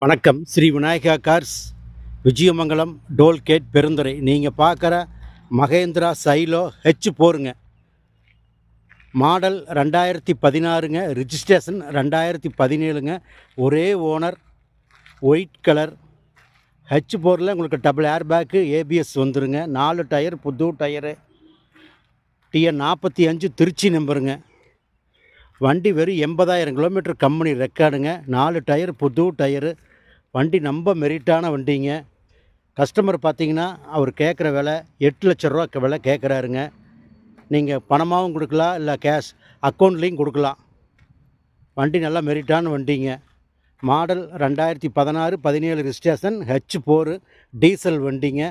வணக்கம். Shri Vinayaka cars, Vijayamangalam, toll gate, Perundurai. நீங்கள் பார்க்குற மகேந்திரா சைலோ ஹெச் போருங்க. மாடல் 2016ங்க. ரிஜிஸ்ட்ரேஷன் 2017ங்க. ஒரே ஓனர், ஒயிட் கலர். ஹெச் போரில் உங்களுக்கு டபுள் ஏர் பேக்கு, ஏபிஎஸ் வந்துருங்க. 4 டயர், புது டயரு. டிஎன் 45 திருச்சி நம்பருங்க. வண்டி வெறும் 80,000 கிலோமீட்டர் கம்பெனி ரெக்கார்டுங்க. 4 டயர், புது டயரு. வண்டி ரொம்ப மெரிட்டான வண்டிங்க. கஸ்டமர் பார்த்தீங்கன்னா அவர் கேட்குற விலை 8 லட்ச ரூபா விலை கேட்குறாருங்க. நீங்கள் பணமாகவும் கொடுக்கலாம், இல்லை கேஷ் அக்கௌண்ட்லேயும் கொடுக்கலாம். வண்டி நல்லா மெரிட்டான வண்டிங்க. Model 2016, 17 registration, H four, diesel வண்டிங்க.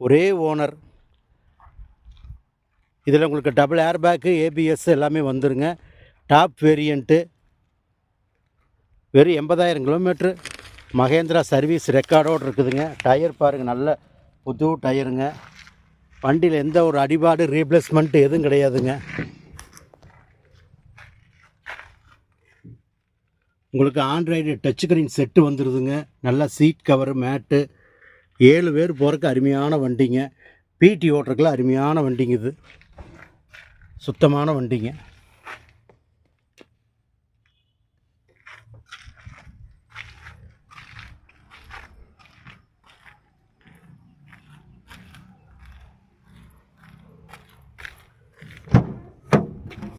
ஒரே ஓனர். இதில் உங்களுக்கு டபுள் ஏர் பேக்கு, ஏபிஎஸ் எல்லாமே வந்துருங்க. Top variant. வெறும் 80,000 கிலோமீட்ரு மகேந்திரா சர்வீஸ் ரெக்கார்டோடு இருக்குதுங்க. டயர் பாருங்கள், நல்ல புது டயருங்க. வண்டியில் எந்த ஒரு அடிபாடு, ரீப்ளேஸ்மெண்ட்டு எதுவும் கிடையாதுங்க. உங்களுக்கு ஆண்ட்ராய்டு டச் ஸ்க்ரீன் செட்டு வந்துடுதுங்க. நல்லா சீட் கவரு, மேட்டு. 7 பேர் போகிறதுக்கு அருமையான வண்டிங்க. பிடி ஓட்டுறதுக்குலாம் அருமையான வண்டிங்க. இது சுத்தமான வண்டிங்க.